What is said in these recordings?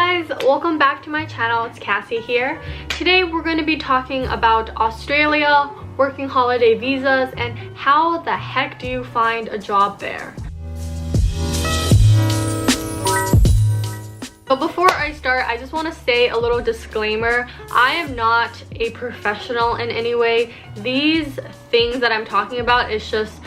guys, welcome back to my channel. It's Cassie here. Today we're going to be talking about Australia, working holiday visas, and how the heck do you find a job there. So before I start, I just want to say a little disclaimer. I am not a professional in any way. These things that I'm talking about is just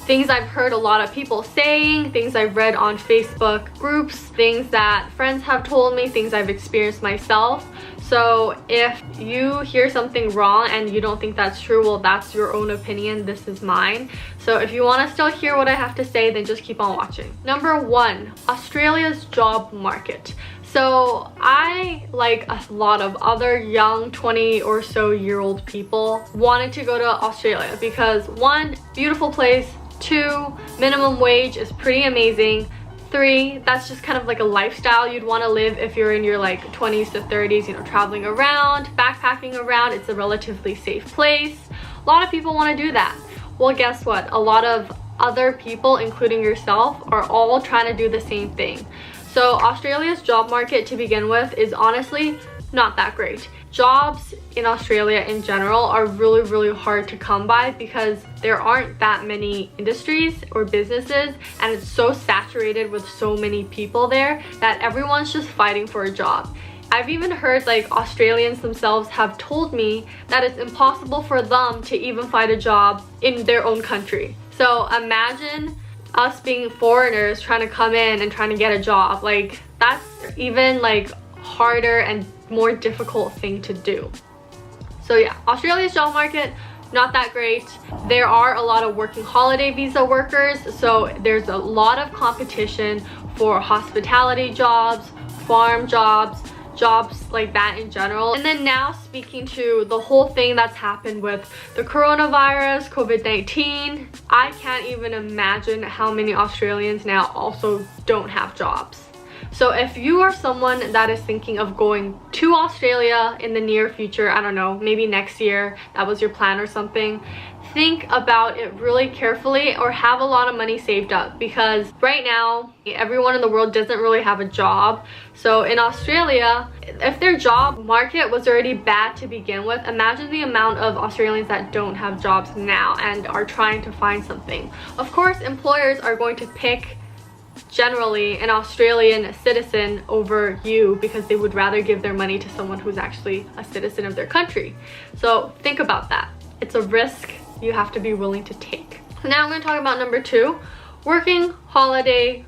things I've heard a lot of people saying, things I've read on Facebook groups, things that friends have told me, things I've experienced myself. So if you hear something wrong and you don't think that's true, well, that's your own opinion. This is mine. So if you want to still hear what I have to say, then just keep on watching. Number 1, Australia's job market. So I, like a lot of other young 20 or so year old people, wanted to go to Australia because 1, beautiful place, 2, minimum wage is pretty amazing, 3, that's just kind of like a lifestyle you'd want to live if you're in your like 20s to 30s, you know, traveling around, backpacking around. It's a relatively safe place. A lot of people want to do that. Well, guess what? A lot of other people, including yourself, are all trying to do the same thing. So Australia's job market to begin with is honestly not that great. Jobs in Australia in general are really hard to come by because there aren't that many industries or businesses, and it's so saturated with so many people there that everyone's just fighting for a job. I've even heard like Australians themselves have told me that it's impossible for them to even find a job in their own country. So imagine us being foreigners trying to come in and trying to get a job. Like, that's even like harder and more difficult thing to do. So yeah, Australia's job market, not that great. There are a lot of working holiday visa workers, so there's a lot of competition for hospitality jobs, farm jobs, jobs like that in general. And then now, speaking to the whole thing that's happened with the coronavirus, COVID-19, I can't even imagine how many Australians now also don't have jobs. So if you are someone that is thinking of going to Australia in the near future, I don't know, maybe next year, that was your plan or something, think about it really carefully or have a lot of money saved up, because right now everyone in the world doesn't really have a job. So in Australia, if their job market was already bad to begin with, imagine the amount of Australians that don't have jobs now and are trying to find something. Of course, employers are going to pick generally an Australian citizen over you because they would rather give their money to someone who's actually a citizen of their country. So think about that. It's a risk you have to be willing to take. So now I'm going to talk about number 2, working holiday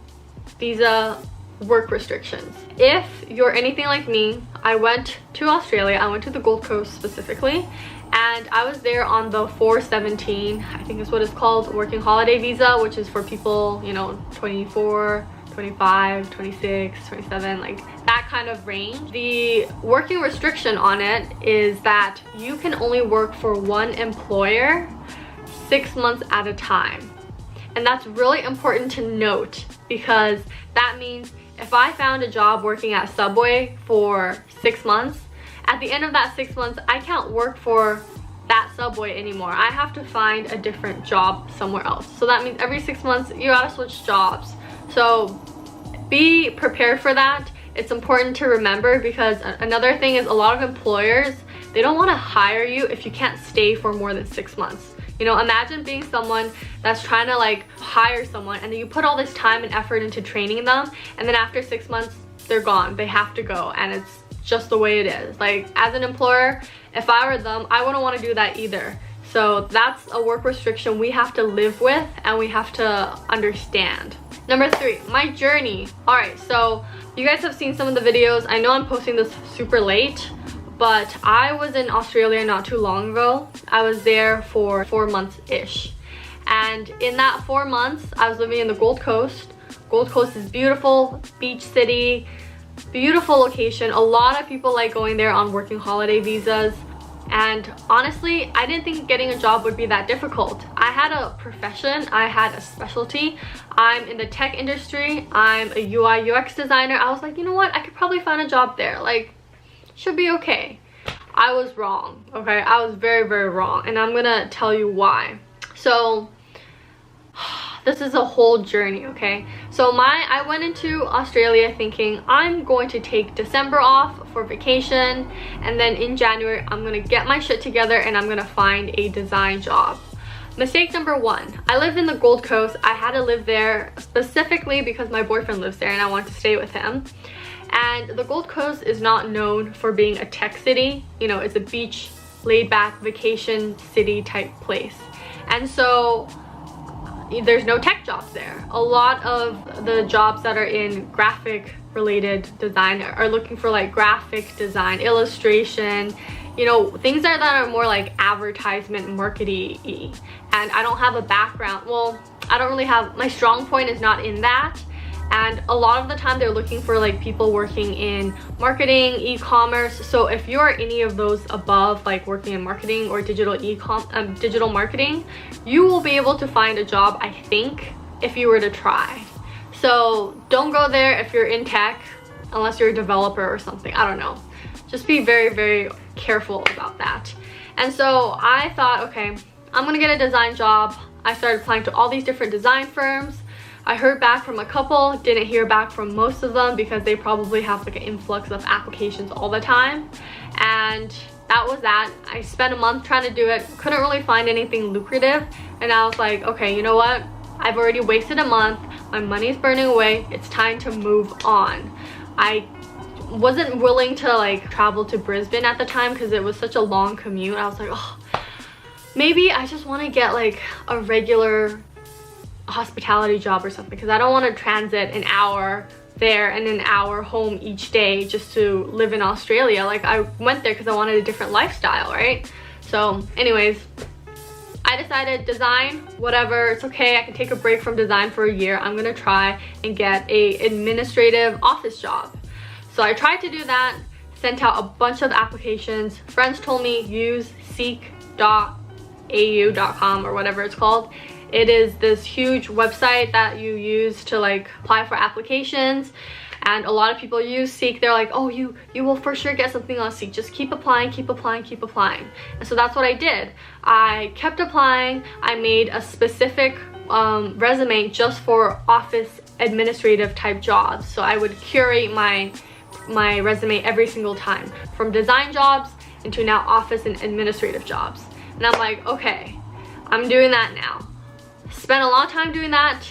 visa work restrictions. If you're anything like me, I went to Australia. I went to the Gold Coast specifically, and I was there on the 417, I think is what it's called, working holiday visa, which is for people, you know, 24, 25, 26, 27, like that kind of range. The working restriction on it is that you can only work for one employer 6 months at a time. And that's really important to note, because that means if I found a job working at Subway for 6 months, at the end of that 6 months, I can't work for that Subway anymore. I have to find a different job somewhere else. So that means every 6 months, you gotta switch jobs. So be prepared for that. It's important to remember, because another thing is a lot of employers, they don't wanna hire you if you can't stay for more than 6 months. You know, imagine being someone that's trying to like hire someone, and then you put all this time and effort into training them, and then after 6 months, they're gone. They have to go, and it's just the way it is. Like, as an employer, if I were them, I wouldn't want to do that either. So that's a work restriction we have to live with and we have to understand. Number 3, my journey. All right, so you guys have seen some of the videos. I know I'm posting this super late, but I was in Australia not too long ago. I was there for 4 months-ish. And in that 4 months, I was living in the Gold Coast. Gold Coast is beautiful, beach city, beautiful location. A lot of people like going there on working holiday visas. And honestly, I didn't think getting a job would be that difficult. I had a profession, I had a specialty. I'm in the tech industry, I'm a UI UX designer. I was like, you know what, I could probably find a job there. Like, should be okay. I was wrong, okay? I was very wrong, and I'm gonna tell you why. So This is a whole journey, okay? So I went into Australia thinking I'm going to take December off for vacation, and then in January I'm gonna get my shit together and I'm gonna find a design job. Mistake number one, I live in the Gold Coast. I had to live there specifically because my boyfriend lives there and I wanted to stay with him. And the Gold Coast is not known for being a tech city. You know, it's a beach, laid back vacation city type place. And so there's no tech jobs there. A lot of the jobs that are in graphic related design are looking for like graphic design, illustration, you know, things that are more like advertisement marketing-y. And I don't have a background. Well, I don't really have, my strong point is not in that. And a lot of the time they're looking for like people working in marketing, e-commerce. So if you're any of those above, like working in marketing or digital marketing, you will be able to find a job, I think, if you were to try. So don't go there if you're in tech, unless you're a developer or something. I don't know. Just be very, very careful about that. And so I thought, okay, I'm gonna get a design job. I started applying to all these different design firms. I heard back from a couple, didn't hear back from most of them because they probably have like an influx of applications all the time. And that was that. I spent a month trying to do it, couldn't really find anything lucrative. And I was like, okay, you know what? I've already wasted a month. My money's burning away. It's time to move on. I wasn't willing to like travel to Brisbane at the time because it was such a long commute. I was like, oh, maybe I just want to get like a regular hospitality job or something, because I don't want to transit an hour there and an hour home each day just to live in Australia. Like, I went there because I wanted a different lifestyle, right? So anyways, I decided design, whatever, it's okay. I can take a break from design for a year. I'm gonna try and get a administrative office job. So I tried to do that, sent out a bunch of applications. Friends told me use seek.au.com or whatever it's called. It is this huge website that you use to like apply for applications, and a lot of people use Seek. They're like, oh, you will for sure get something on Seek. Just keep applying, keep applying, keep applying. And so that's what I did. I kept applying. I made a specific resume just for office administrative type jobs. So I would curate my resume every single time, from design jobs into now office and administrative jobs. And I'm like, okay, I'm doing that now. Spent a lot of time doing that,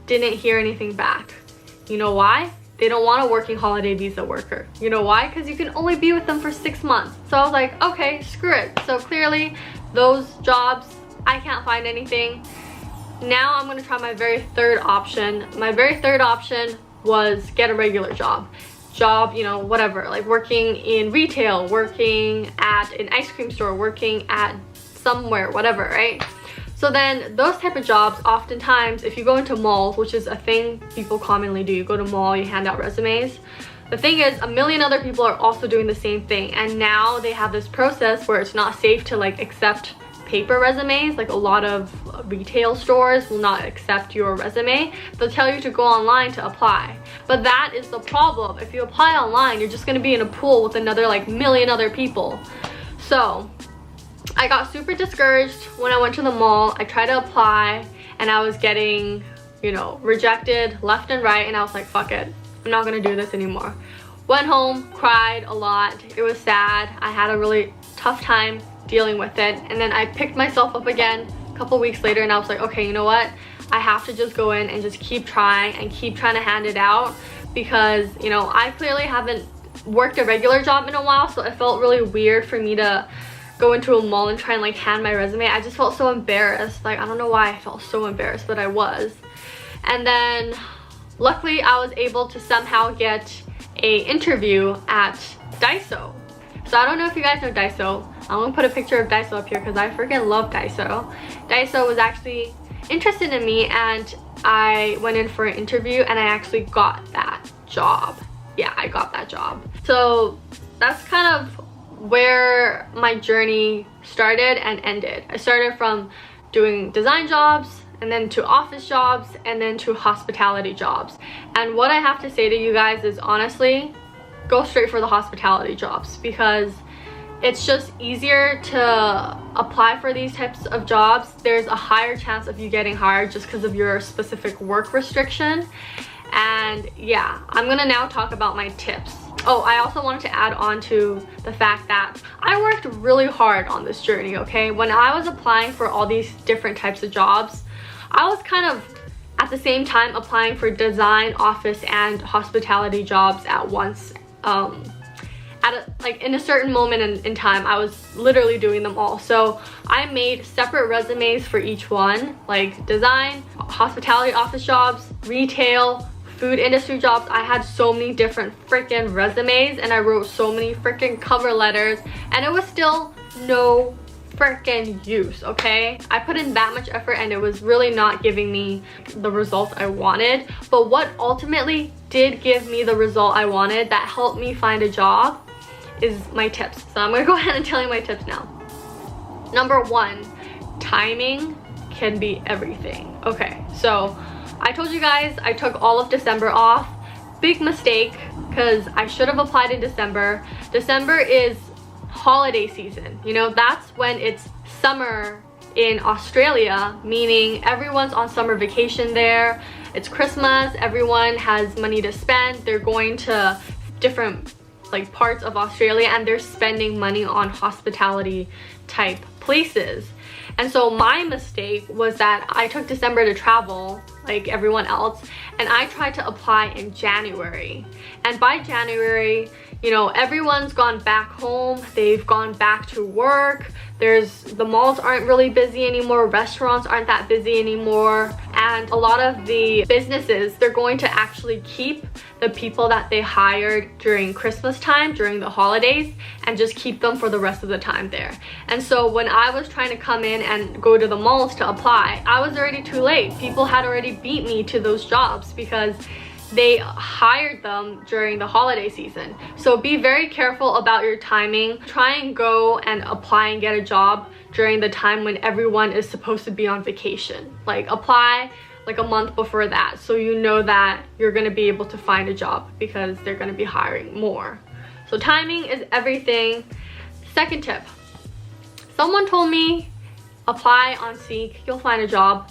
didn't hear anything back. You know why? They don't want a working holiday visa worker. You know why? Because you can only be with them for 6 months. So I was like, okay, screw it. So clearly those jobs, I can't find anything. Now I'm gonna try my very third option. My very third option was get a regular job, you know, whatever, like working in retail, working at an ice cream store, working at somewhere, whatever, right? So then those type of jobs, oftentimes if you go into malls, which is a thing people commonly do, you go to mall, you hand out resumes. The thing is, a million other people are also doing the same thing, and now they have this process where it's not safe to like accept paper resumes. Like, a lot of retail stores will not accept your resume. They'll tell you to go online to apply. But that is the problem. If you apply online, you're just gonna be in a pool with another like million other people. So I got super discouraged when I went to the mall. I tried to apply and I was getting, you know, rejected left and right, and I was like, fuck it, I'm not gonna do this anymore. Went home, cried a lot. It was sad. I had a really tough time dealing with it, and then I picked myself up again a couple weeks later, and I was like, okay, you know what, I have to just go in and just keep trying to hand it out, because, you know, I clearly haven't worked a regular job in a while, so it felt really weird for me to go into a mall and try and like hand my resume. I just felt so embarrassed. Like, I don't know why I felt so embarrassed, but I was. And then luckily I was able to somehow get a interview at Daiso. So I don't know if you guys know Daiso. I'm gonna put a picture of Daiso up here because I freaking love Daiso. Daiso was actually interested in me, and I went in for an interview and I actually got that job. Yeah, I got that job. So that's kind of where my journey started and ended. I started from doing design jobs, and then to office jobs, and then to hospitality jobs. And what I have to say to you guys is, honestly, go straight for the hospitality jobs, because it's just easier to apply for these types of jobs. There's a higher chance of you getting hired just because of your specific work restriction. And yeah, I'm gonna now talk about my tips. Oh, I also wanted to add on to the fact that I worked really hard on this journey, okay? When I was applying for all these different types of jobs, I was kind of at the same time applying for design, office, and hospitality jobs at once. In a certain moment in time, I was literally doing them all. So I made separate resumes for each one, like design, hospitality office jobs, retail, food industry jobs. I had so many different freaking resumes, and I wrote so many freaking cover letters, and it was still no freaking use, okay? I put in that much effort and it was really not giving me the results I wanted. But what ultimately did give me the result I wanted, that helped me find a job, is my tips. So I'm gonna go ahead and tell you my tips now. Number 1, timing can be everything. Okay, so I told you guys I took all of December off. Big mistake, because I should have applied in December. December is holiday season, you know, that's when it's summer in Australia, meaning everyone's on summer vacation there. It's Christmas, everyone has money to spend. They're going to different like parts of Australia and they're spending money on hospitality type places. And so my mistake was that I took December to travel like everyone else, and I tried to apply in January. And by January, you know, everyone's gone back home, they've gone back to work, the malls aren't really busy anymore, restaurants aren't that busy anymore, and a lot of the businesses, they're going to actually keep the people that they hired during Christmas time, during the holidays, and just keep them for the rest of the time there. And so when I was trying to come in and go to the malls to apply, I was already too late. People had already beat me to those jobs because they hired them during the holiday season. So be very careful about your timing. Try and go and apply and get a job during the time when everyone is supposed to be on vacation. Like apply like a month before that, so you know that you're gonna be able to find a job because they're gonna be hiring more. So timing is everything. Second tip, someone told me apply on Seek, you'll find a job.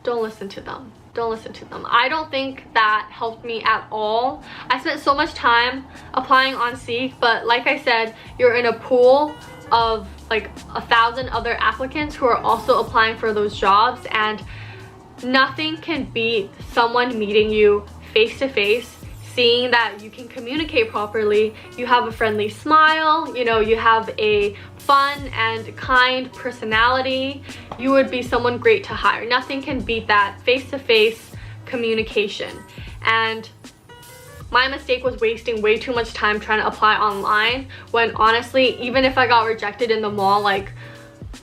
Don't listen to them. Don't listen to them. I don't think that helped me at all. I spent so much time applying on Seek, but like I said, you're in a pool of like 1,000 other applicants who are also applying for those jobs, and nothing can beat someone meeting you face to face, seeing that you can communicate properly, you have a friendly smile, you know, you have a fun and kind personality. You would be someone great to hire. Nothing can beat that face-to-face communication. And my mistake was wasting way too much time trying to apply online, when honestly, even if I got rejected in the mall like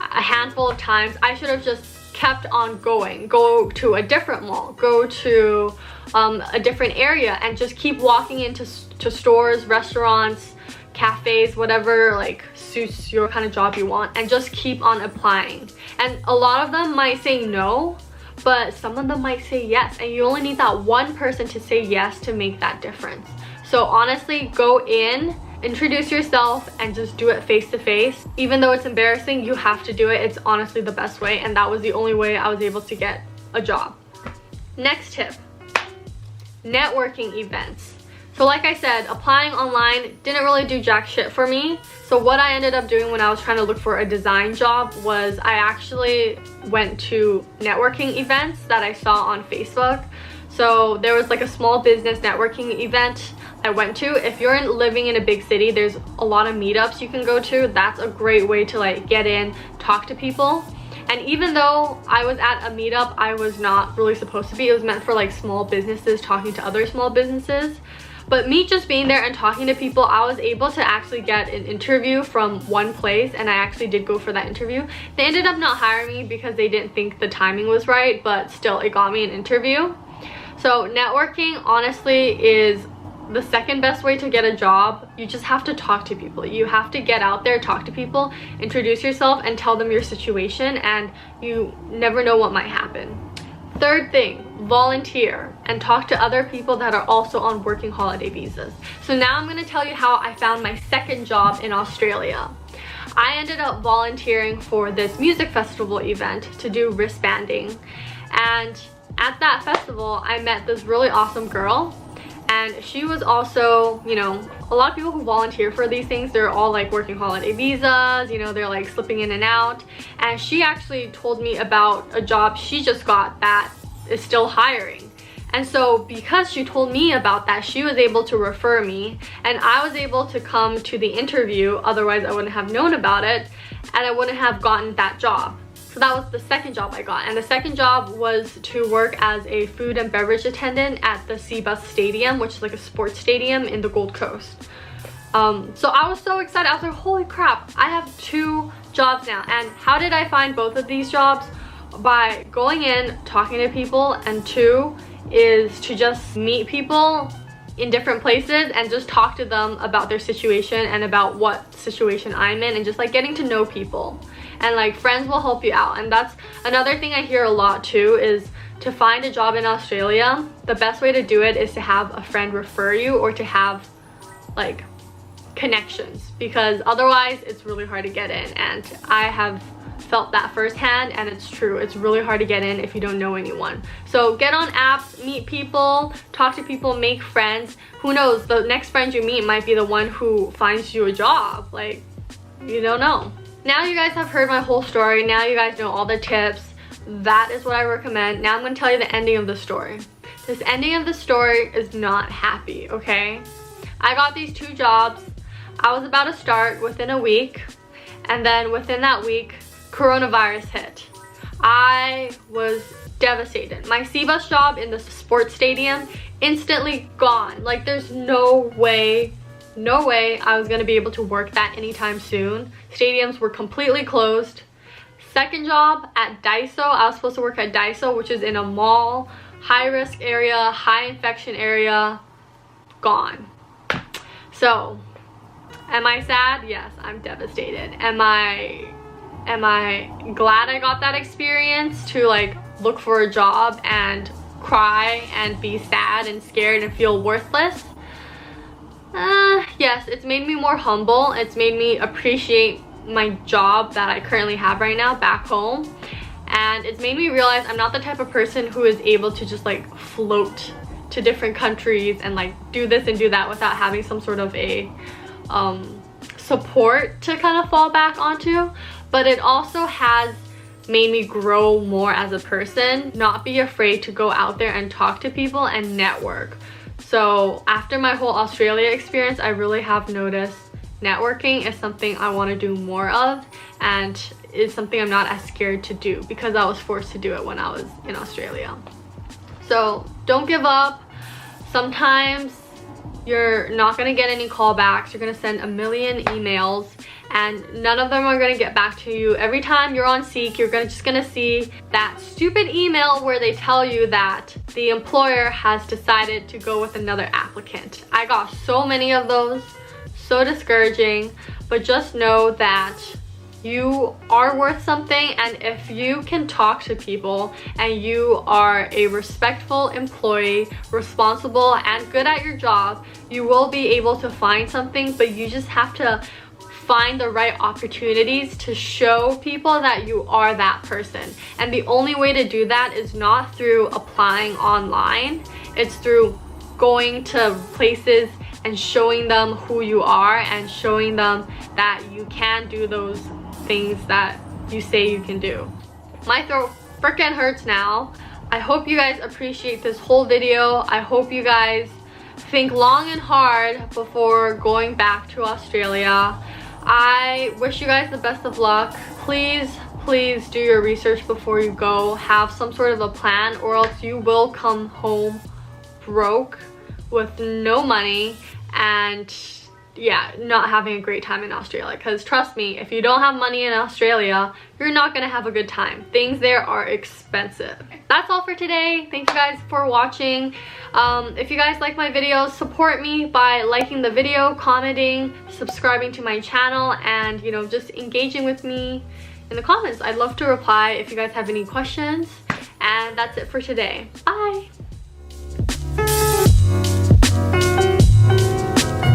a handful of times, I should have just kept on going. Go to a different mall, go to a different area, and just keep walking into stores, restaurants, cafes, whatever like suits your kind of job you want, and just keep on applying. And a lot of them might say no, but some of them might say yes, and you only need that one person to say yes to make that difference. So honestly, go in, introduce yourself, and just do it face to face. Even though it's embarrassing, you have to do it. It's honestly the best way, and that was the only way I was able to get a job. Next tip, networking events. So like I said, applying online didn't really do jack shit for me. So what I ended up doing when I was trying to look for a design job was I actually went to networking events that I saw on Facebook. So there was like a small business networking event I went to. If you're living in a big city, there's a lot of meetups you can go to. That's a great way to like get in, talk to people. And even though I was at a meetup I was not really supposed to be, it was meant for like small businesses talking to other small businesses. But me just being there and talking to people, I was able to actually get an interview from one place, and I actually did go for that interview. They ended up not hiring me because they didn't think the timing was right, but still it got me an interview. So networking honestly is the second best way to get a job. You just have to talk to people. You have to get out there, talk to people, introduce yourself, and tell them your situation, and you never know what might happen. Third thing, volunteer and talk to other people that are also on working holiday visas. So now I'm going to tell you how I found my second job in Australia. I ended up volunteering for this music festival event to do wristbanding, and at that festival I met this really awesome girl, and she was also, you know, a lot of people who volunteer for these things, they're all like working holiday visas, you know, they're like slipping in and out, and she actually told me about a job she just got that is still hiring. And so because she told me about that, she was able to refer me, and I was able to come to the interview. Otherwise I wouldn't have known about it and I wouldn't have gotten that job. So that was the second job I got, and the second job was to work as a food and beverage attendant at the Seabus Stadium, which is like a sports stadium in the Gold Coast. So I was so excited. I was like, holy crap, I have 2 jobs now. And how did I find both of these jobs? By going in, talking to people, and 2 is to just meet people in different places and just talk to them about their situation and about what situation I'm in, and just like getting to know people. And like, friends will help you out. And that's another thing I hear a lot too, is to find a job in Australia, the best way to do it is to have a friend refer you, or to have like connections, because otherwise it's really hard to get in. And I have felt that firsthand, and it's true, it's really hard to get in if you don't know anyone. So get on apps, meet people, talk to people, make friends. Who knows, the next friend you meet might be the one who finds you a job. Like, you don't know. Now you guys have heard my whole story. Now you guys know all the tips. That is what I recommend. Now I'm going to tell you the ending of the story. This ending of the story is not happy, okay? I got these 2 jobs. I was about to start within a week, and then within that week, coronavirus hit. I was devastated. My Seabus job in the sports stadium, instantly gone. Like, there's no way I was gonna be able to work that anytime soon. Stadiums were completely closed. Second job at Daiso, I was supposed to work at Daiso, which is in a mall, high risk area, high infection area, gone. So, am I sad? Yes, I'm devastated. Am I glad I got that experience to like look for a job and cry and be sad and scared and feel worthless? Yes, it's made me more humble. It's made me appreciate my job that I currently have right now back home, and it's made me realize I'm not the type of person who is able to just like float to different countries and like do this and do that without having some sort of a support to kind of fall back onto. But it also has made me grow more as a person, not be afraid to go out there and talk to people and network. So after my whole Australia experience, I really have noticed networking is something I want to do more of, and is something I'm not as scared to do because I was forced to do it when I was in Australia. So don't give up. Sometimes you're not going to get any callbacks. You're going to send a million emails and none of them are going to get back to you. Every time you're on Seek, you're just going to see that stupid email where they tell you that the employer has decided to go with another applicant. I got so many of those, so discouraging. But just know that you are worth something, and if you can talk to people and you are a respectful employee, responsible and good at your job, you will be able to find something. But you just have to find the right opportunities to show people that you are that person. And the only way to do that is not through applying online, it's through going to places and showing them who you are and showing them that you can do those things that you say you can do. My throat freaking hurts now. I hope you guys appreciate this whole video. I hope you guys think long and hard before going back to Australia. I wish you guys the best of luck. Please do your research before you go. Have some sort of a plan, or else you will come home broke with no money and yeah, not having a great time in Australia. Because trust me, if you don't have money in Australia, you're not gonna have a good time. Things there are expensive. That's all for today. Thank you guys for watching. If you guys like my videos, support me by liking the video, commenting, subscribing to my channel, and just engaging with me in the comments. I'd love to reply if you guys have any questions. And that's it for today. Bye!